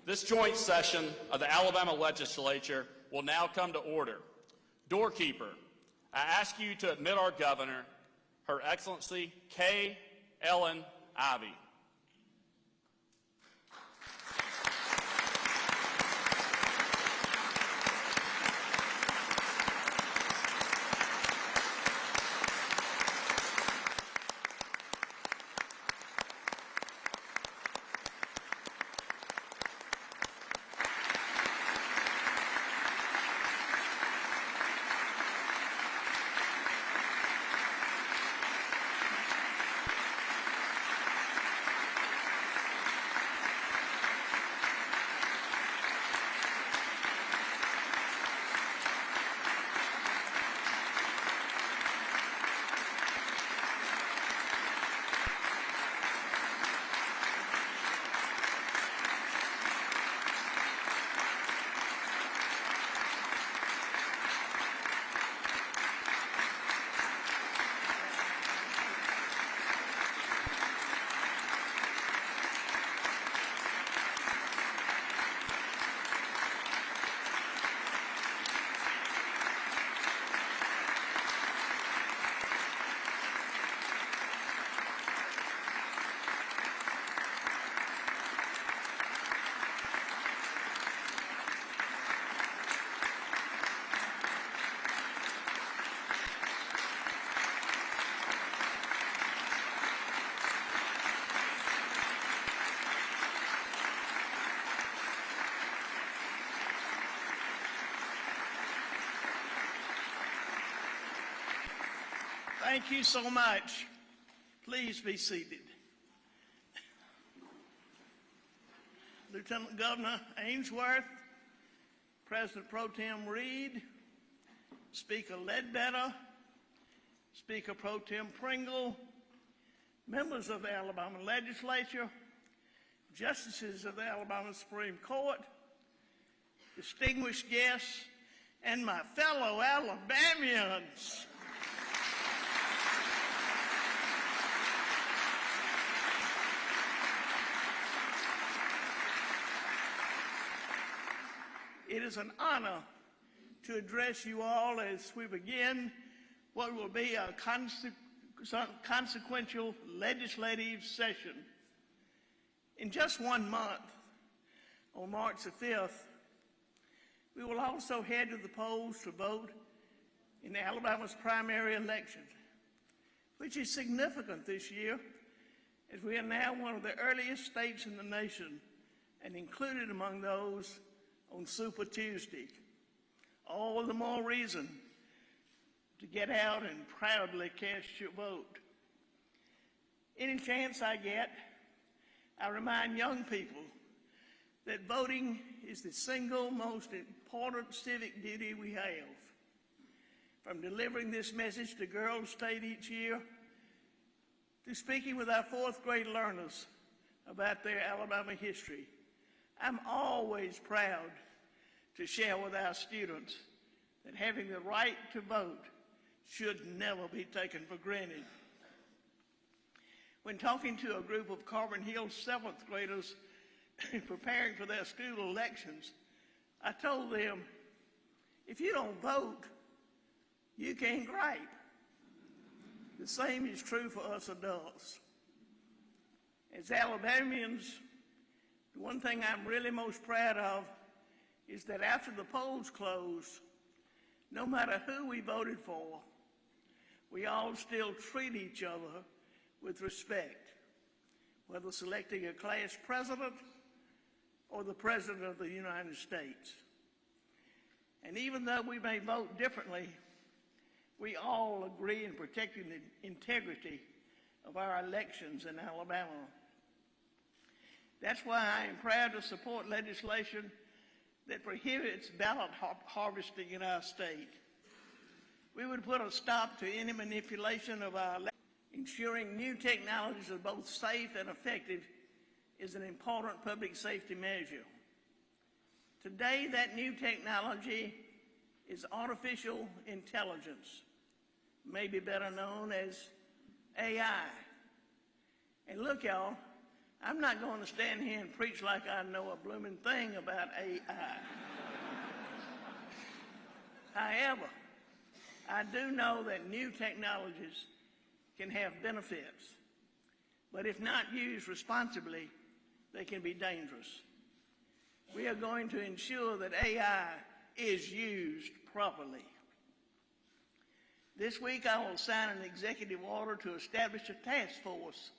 This joint session of the Alabama Legislature will now come to order. Doorkeeper, I ask you to admit our governor, Her Excellency K. Ellen Ivey. Thank you so much. Please be seated. Lieutenant Governor Ainsworth, President Pro Tem Reed, Speaker Ledbetter, Speaker Pro Tem Pringle, members of the Alabama Legislature, justices of the Alabama Supreme Court, distinguished guests, and my fellow Alabamians. It is an honor to address you all as we begin what will be a consequential legislative session. In just 1 month, on March the 5th, we will also head to the polls to vote in Alabama's primary election, which is significant this year as we are now one of the earliest states in the nation and included among those on Super Tuesday. All the more reason to get out and proudly cast your vote. Any chance I get, I remind young people that voting is the single most important civic duty we have. From delivering this message to Girls State each year, to speaking with our fourth grade learners about their Alabama history, I'm always proud to share with our students that having the right to vote should never be taken for granted. When talking to a group of Carbon Hill 7th graders preparing for their school elections, I told them, if you don't vote, you can't gripe. The same is true for us adults. As Alabamians, the one thing I'm really most proud of is that after the polls close, no matter who we voted for, we all still treat each other with respect, whether selecting a class president or the President of the United States. And even though we may vote differently, we all agree in protecting the integrity of our elections in Alabama. That's why I am proud to support legislation that prohibits ballot harvesting in our state. We would put a stop to any manipulation of our elections. Ensuring new technologies are both safe and effective is an important public safety measure. Today, that new technology is artificial intelligence, maybe better known as AI. And look, y'all, I'm not going to stand here and preach like I know a blooming thing about AI. However, I do know that new technologies can have benefits, but if not used responsibly, they can be dangerous. We are going to ensure that AI is used properly. This week, I will sign an executive order to establish a task force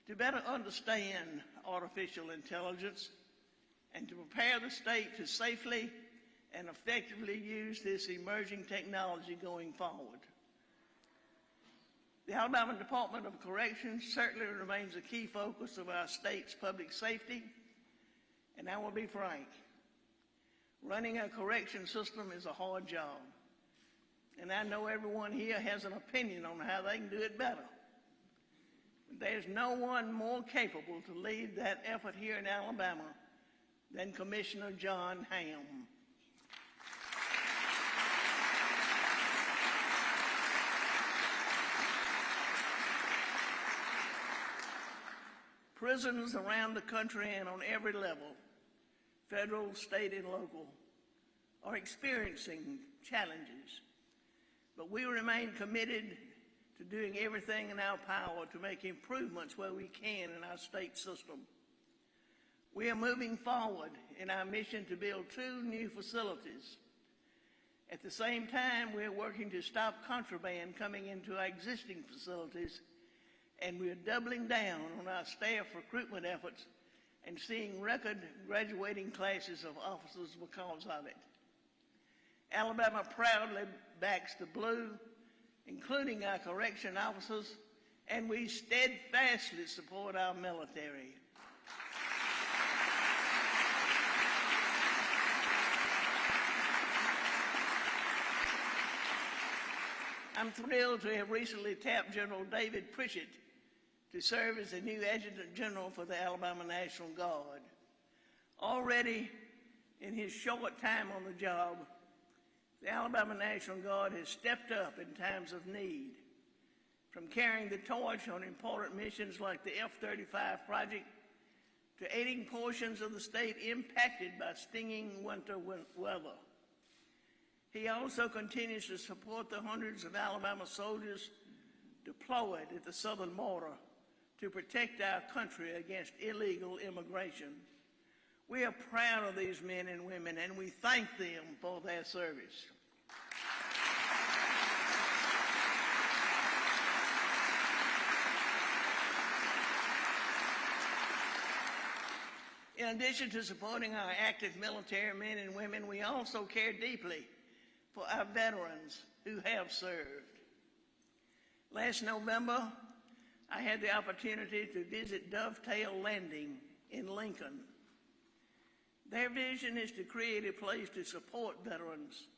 to better understand artificial intelligence and to prepare the state to safely and effectively use this emerging technology going forward. The Alabama Department of Corrections certainly remains a key focus of our state's public safety, and I will be frank, running a correction system is a hard job, and I know everyone here has an opinion on how they can do it better. There's no one more capable to lead that effort here in Alabama than Commissioner John Hamm. Prisons around the country and on every level, federal, state, and local, are experiencing challenges, but we remain committed to doing everything in our power to make improvements where we can in our state system. We are moving forward in our mission to build 2 new facilities. At the same time, we are working to stop contraband coming into our existing facilities, and we are doubling down on our staff recruitment efforts and seeing record graduating classes of officers because of it. Alabama proudly backs the blue, including our correction officers, and we steadfastly support our military. I'm thrilled to have recently tapped General David Pritchett to serve as the new Adjutant General for the Alabama National Guard. Already in his short time on the job, the Alabama National Guard has stepped up in times of need, from carrying the torch on important missions like the F-35 project to aiding portions of the state impacted by stinging winter weather. He also continues to support the hundreds of Alabama soldiers deployed at the southern border to protect our country against illegal immigration. We are proud of these men and women, and we thank them for their service. In addition to supporting our active military men and women, we also care deeply for our veterans who have served. Last November, I had the opportunity to visit Dovetail Landing in Lincoln. Their vision is to create a place to support veterans,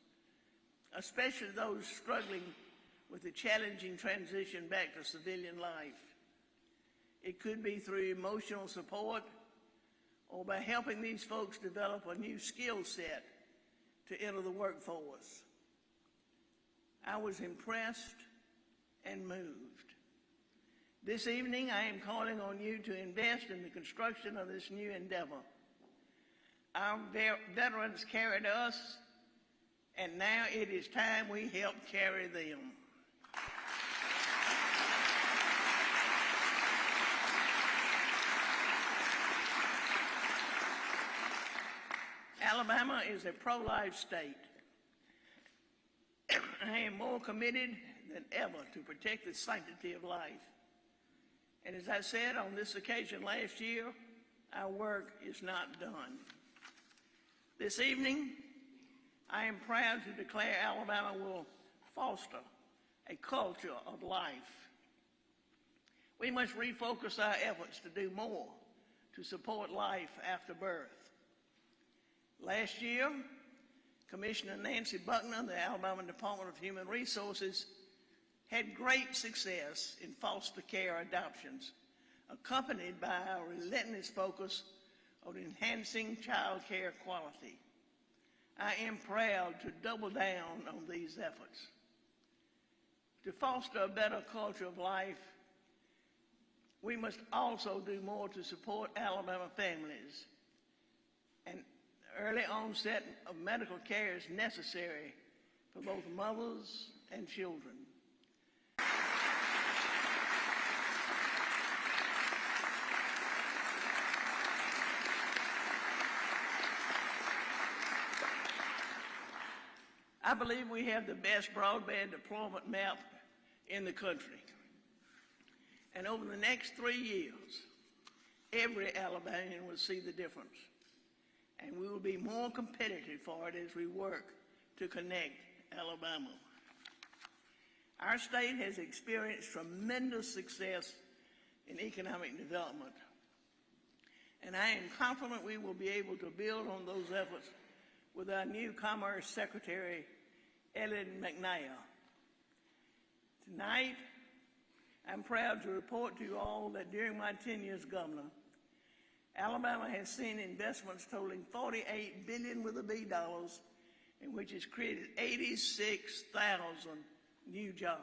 especially those struggling with the challenging transition back to civilian life. It could be through emotional support or by helping these folks develop a new skill set to enter the workforce. I was impressed and moved. This evening, I am calling on you to invest in the construction of this new endeavor. Our veterans carried us, and now it is time we help carry them. Alabama is a pro-life state. I am more committed than ever to protect the sanctity of life. And as I said on this occasion last year, our work is not done. This evening, I am proud to declare Alabama will foster a culture of life. We must refocus our efforts to do more to support life after birth. Last year, Commissioner Nancy Buckner, the Alabama Department of Human Resources, had great success in foster care adoptions, accompanied by our relentless focus on enhancing child care quality. I am proud to double down on these efforts. To foster a better culture of life, We must also do more to support Alabama families, and early onset of medical care is necessary for both mothers and children. I believe we have the best broadband deployment map in the country. And over the next 3 years, every Alabamian will see the difference. And we will be more competitive for it as we work to connect Alabama. Our state has experienced tremendous success in economic development. And I am confident we will be able to build on those efforts with our new Commerce Secretary, Ellen McNair. Tonight, I'm proud to report to you all that during my 10 years as governor, Alabama has seen investments totaling $48 billion with a B dollars, in which has created 86,000 new jobs.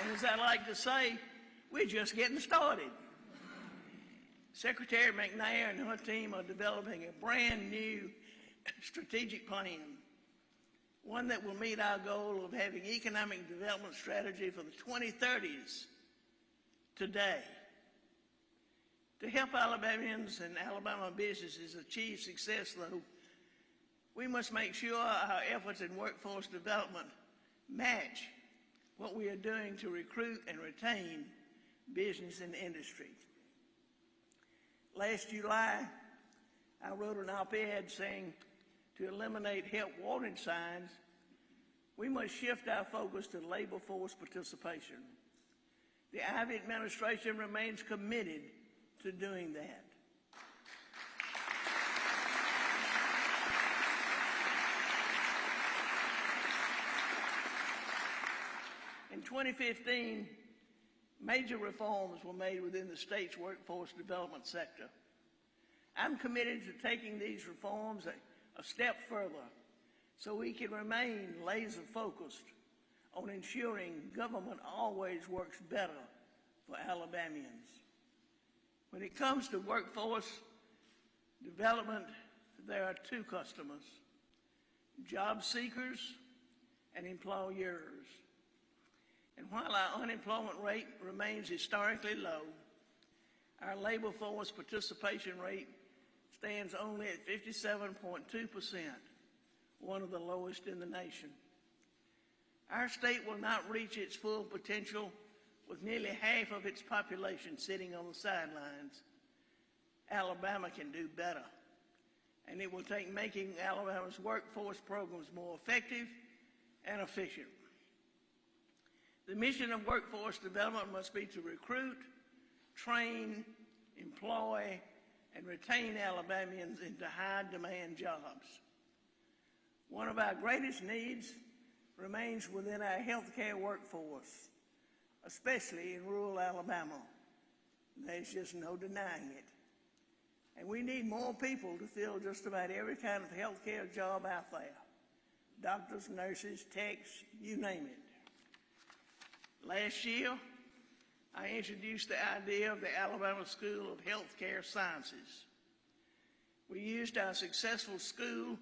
And as I like to say, we're just getting started. Secretary McNair and her team are developing a brand new strategic plan, one that will meet our goal of having economic development strategy for the 2030s today. To help Alabamians and Alabama businesses achieve success, though, we must make sure our efforts in workforce development match what we are doing to recruit and retain business and industry. Last July, I wrote an op-ed saying to eliminate help wanted signs, we must shift our focus to labor force participation. The Ivey administration remains committed to doing that. In 2015, major reforms were made within the state's workforce development sector. I'm committed to taking these reforms a step further so we can remain laser focused on ensuring government always works better for Alabamians. When it comes to workforce development, there are two customers: job seekers and employers. And while our unemployment rate remains historically low, our labor force participation rate stands only at 57.2%, one of the lowest in the nation. Our state will not reach its full potential with nearly half of its population sitting on the sidelines. Alabama can do better, and it will take making Alabama's workforce programs more effective and efficient. The mission of workforce development must be to recruit, train, employ, and retain Alabamians into high-demand jobs. One of our greatest needs remains within our healthcare workforce, especially in rural Alabama. There's just no denying it. And we need more people to fill just about every kind of healthcare job out there: doctors, nurses, techs, you name it. Last year, I introduced the idea of the Alabama School of Healthcare Sciences. We used our successful School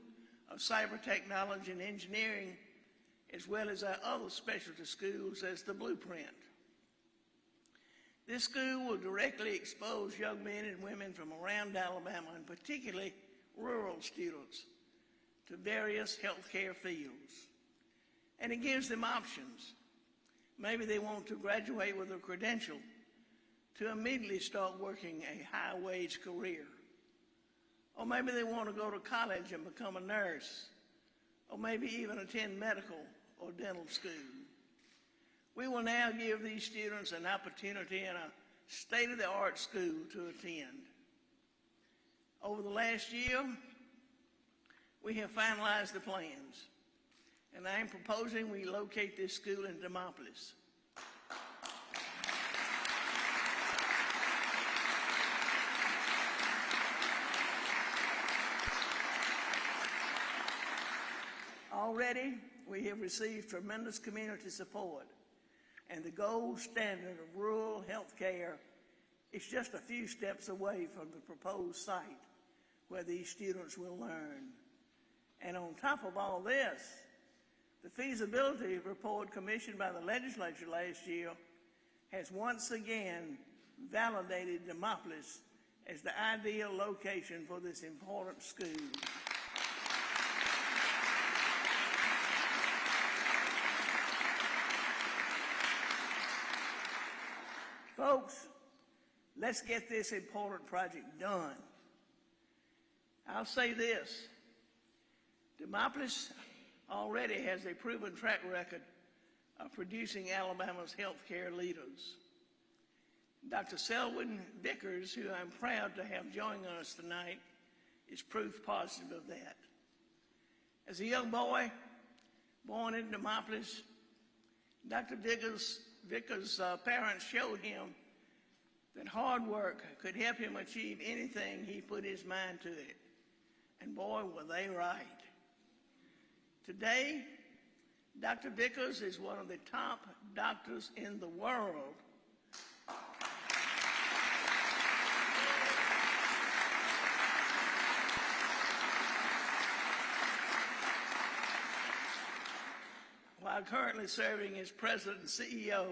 of Cyber Technology and Engineering, as well as our other specialty schools, as the blueprint. This school will directly expose young men and women from around Alabama, and particularly rural students, to various healthcare fields. And it gives them options. Maybe they want to graduate with a credential to immediately start working a high-wage career. Or maybe they want to go to college and become a nurse, or maybe even attend medical or dental school. We will now give these students an opportunity in a state-of-the-art school to attend. Over the last year, we have finalized the plans, and I am proposing we locate this school in Demopolis. Already, we have received tremendous community support, and the gold standard of rural health care is just a few steps away from the proposed site where these students will learn. And on top of all this, the feasibility report commissioned by the legislature last year has once again validated Demopolis as the ideal location for this important school. Folks, let's get this important project done. I'll say this, Demopolis already has a proven track record of producing Alabama's healthcare leaders. Dr. Selwyn Vickers, who I'm proud to have joining us tonight, is proof positive of that. As a young boy born in Demopolis, Dr. Vickers' parents showed him that hard work could help him achieve anything he put his mind to it. And boy, were they right. Today, Dr. Vickers is one of the top doctors in the world. While currently serving as president and CEO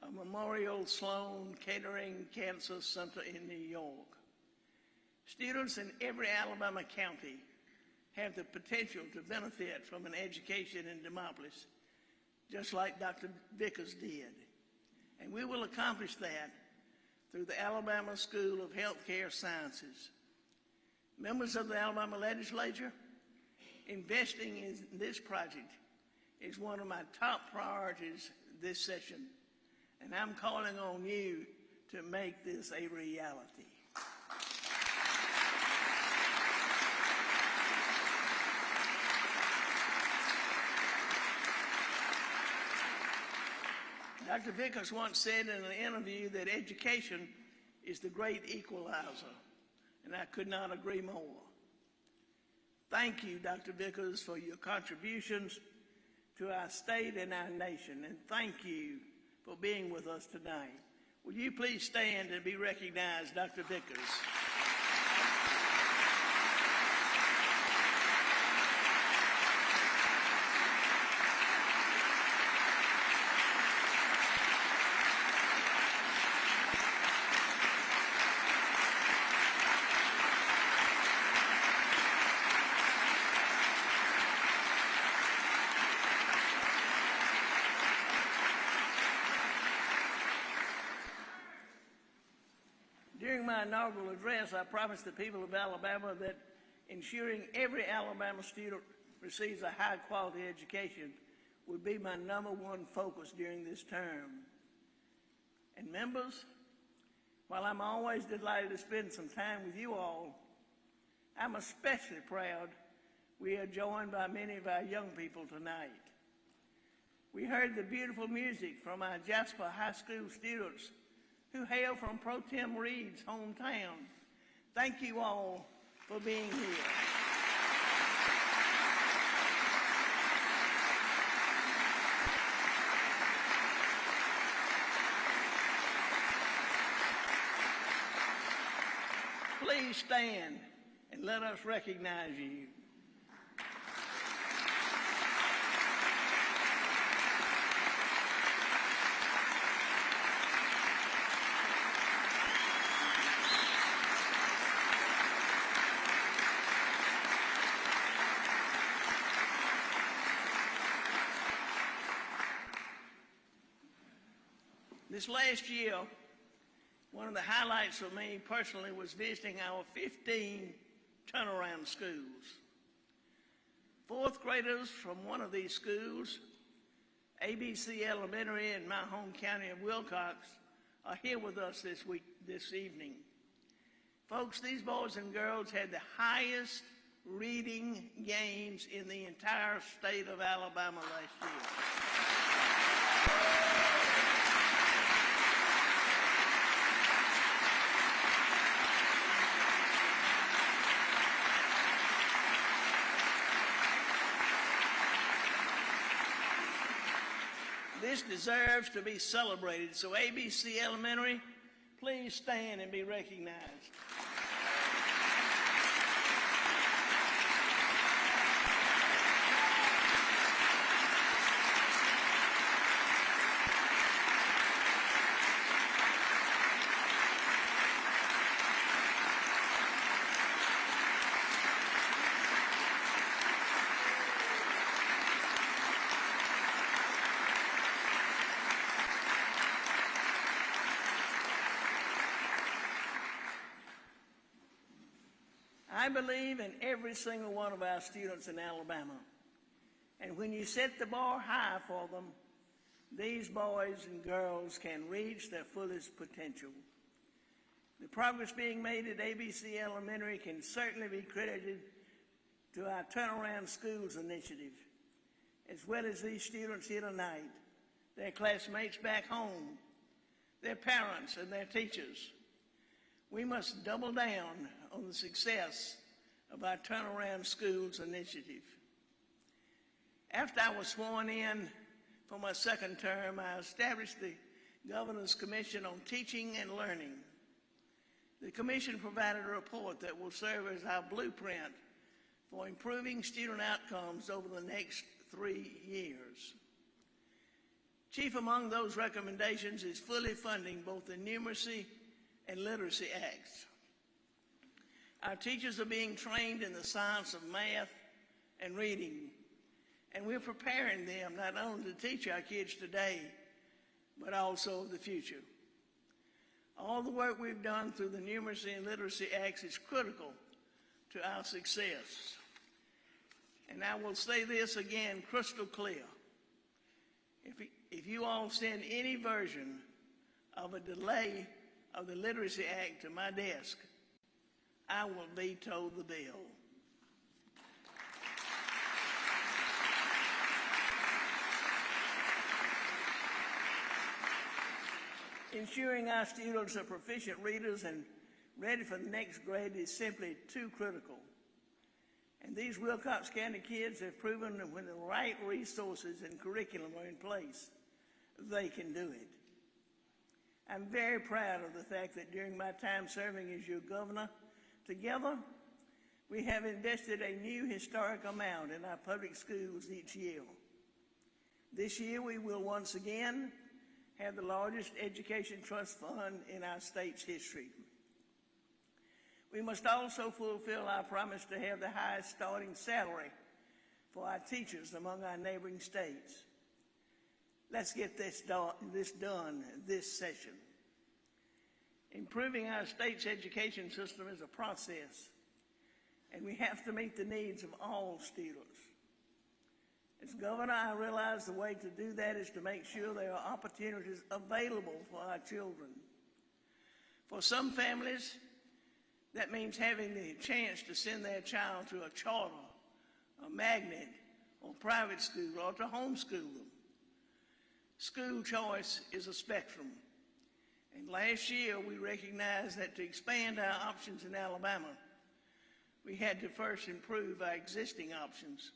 of Memorial Sloan Kettering Cancer Center in New York. Students in every Alabama county have the potential to benefit from an education in Demopolis, just like Dr. Vickers did. And we will accomplish that through the Alabama School of Healthcare Sciences. Members of the Alabama legislature, investing in this project is one of my top priorities this session, and I'm calling on you to make this a reality. Dr. Vickers once said in an interview that education is the great equalizer, and I could not agree more. Thank you, Dr. Vickers, for your contributions to our state and our nation, and thank you for being with us tonight. Will you please stand and be recognized, Dr. Vickers? During my inaugural address, I promised the people of Alabama that ensuring every Alabama student receives a high-quality education would be my #1 focus during this term. And members, while I'm always delighted to spend some time with you all, I'm especially proud we are joined by many of our young people tonight. We heard the beautiful music from our Jasper High School students who hail from Pro Tem Reed's hometown. Thank you all for being here. Please stand and let us recognize you. This last year, one of the highlights for me personally was visiting our 15 turnaround schools. Fourth graders from one of these schools, ABC Elementary in my home county of Wilcox, are here with us this evening. Folks, these boys and girls had the highest reading gains in the entire state of Alabama last year. This deserves to be celebrated. So ABC Elementary, please stand and be recognized. I believe in every single one of our students in Alabama. And when you set the bar high for them, these boys and girls can reach their fullest potential. The progress being made at ABC Elementary can certainly be credited to our Turnaround Schools initiative, as well as these students here tonight, their classmates back home, their parents and their teachers. We must double down on the success of our Turnaround Schools initiative. After I was sworn in for my second term, I established the Governor's Commission on Teaching and Learning. The commission provided a report that will serve as our blueprint for improving student outcomes over the next 3 years. Chief among those recommendations is fully funding both the Numeracy and Literacy Acts. Our teachers are being trained in the science of math and reading, and we're preparing them not only to teach our kids today, but also the future. All the work we've done through the Numeracy and Literacy Acts is critical to our success. And I will say this again crystal clear. If you all send any version of a delay of the Literacy Act to my desk, I will veto the bill. Ensuring our students are proficient readers and ready for the next grade is simply too critical. And these Wilcox County kids have proven that when the right resources and curriculum are in place, they can do it. I'm very proud of the fact that during my time serving as your governor, together, we have invested a new historic amount in our public schools each year. This year, we will once again have the largest education trust fund in our state's history. We must also fulfill our promise to have the highest starting salary for our teachers among our neighboring states. Let's get this done this session. Improving our state's education system is a process, and we have to meet the needs of all students. As governor, I realize the way to do that is to make sure there are opportunities available for our children. For some families, that means having the chance to send their child to a charter, a magnet, or private school, or to homeschool them. School choice is a spectrum. And last year, we recognized that to expand our options in Alabama, we had to first improve our existing options,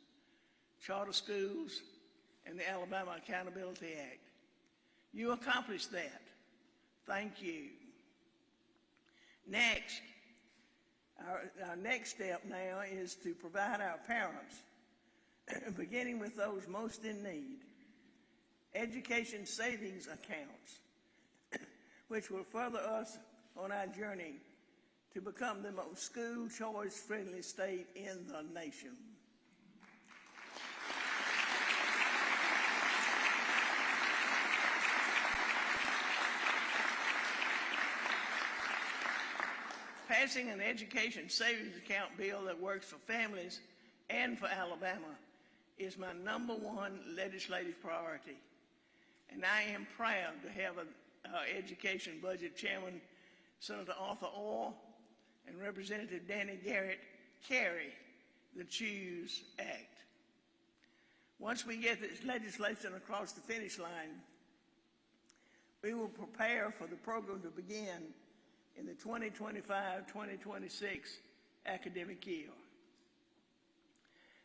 charter schools, and the Alabama Accountability Act. You accomplished that. Thank you. Next, our next step now is to provide our parents, beginning with those most in need, education savings accounts, which will further us on our journey to become the most school choice friendly state in the nation. Passing an education savings account bill that works for families and for Alabama is my #1 legislative priority. And I am proud to have our Education Budget Chairman, Senator Arthur Orr, and Representative Danny Garrett carry the CHOOSE Act. Once we get this legislation across the finish line, we will prepare for the program to begin in the 2025-2026 academic year.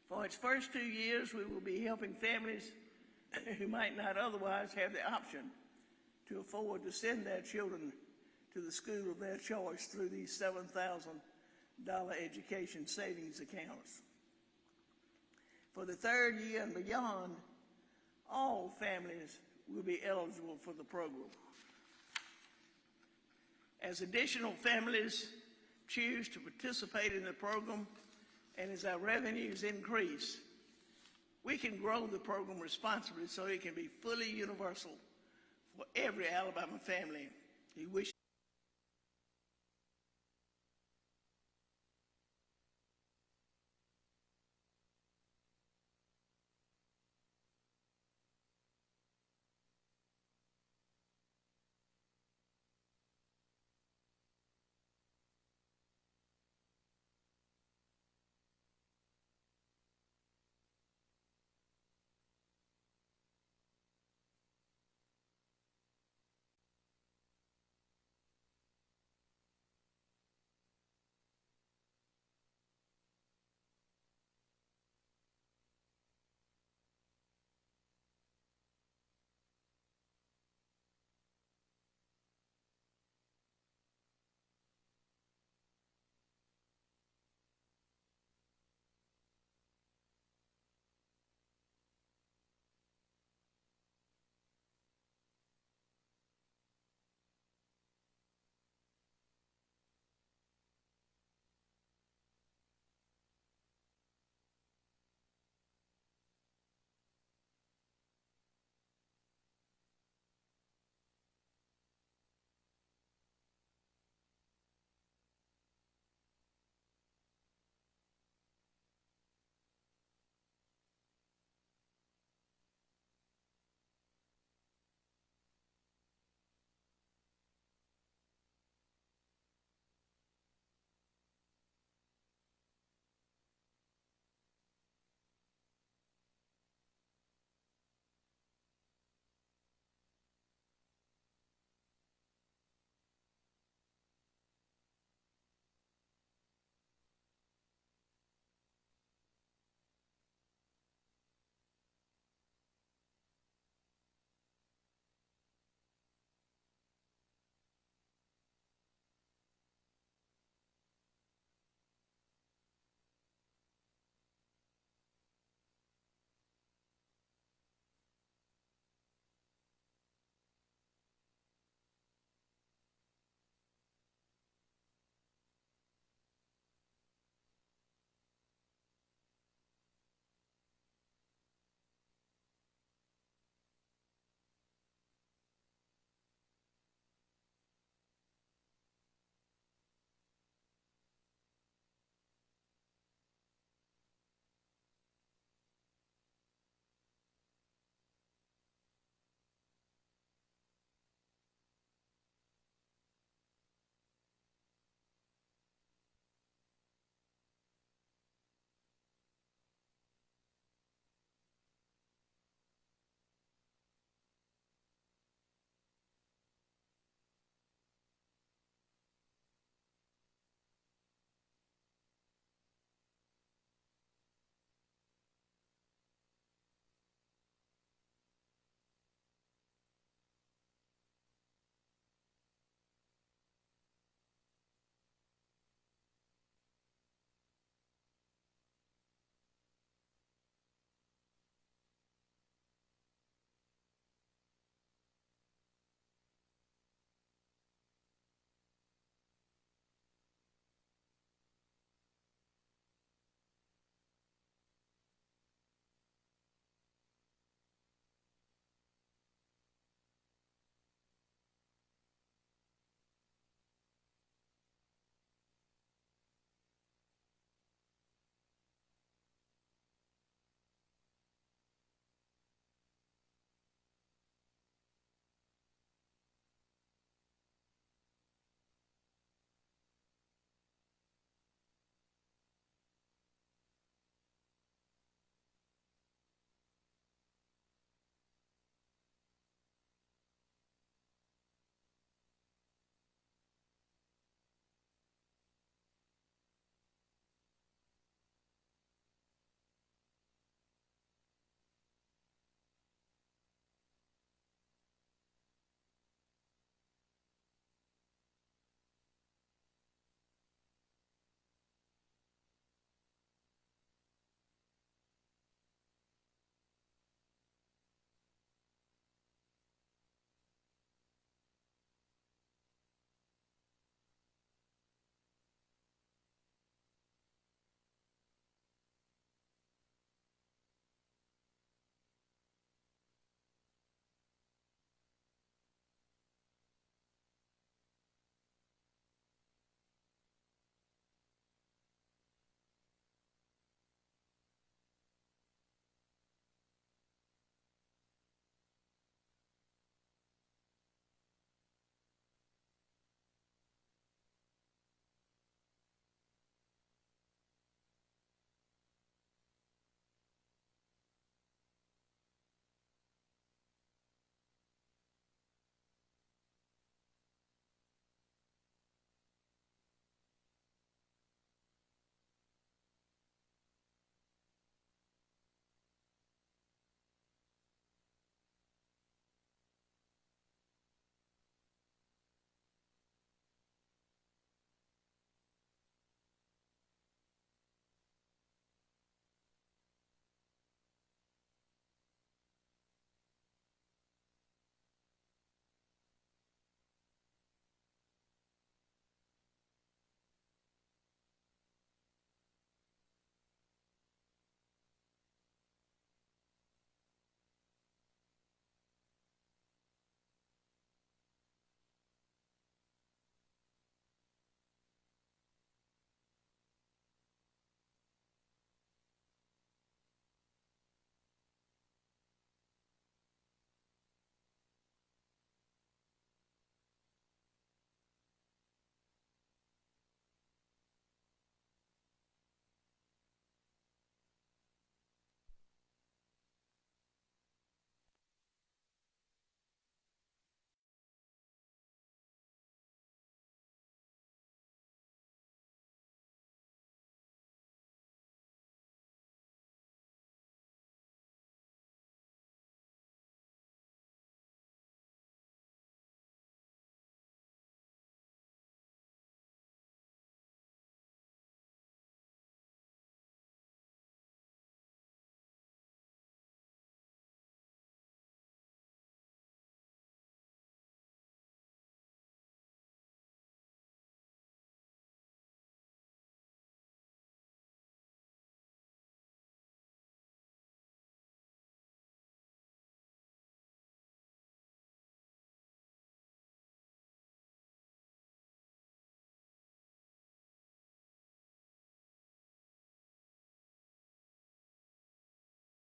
For its first 2 years, we will be helping families who might not otherwise have the option to afford to send their children to the school of their choice through these $7,000 education savings accounts. For the third year and beyond, all families will be eligible for the program. As additional families choose to participate in the program and as our revenues increase, we can grow the program responsibly so it can be fully universal for every Alabama family who wishes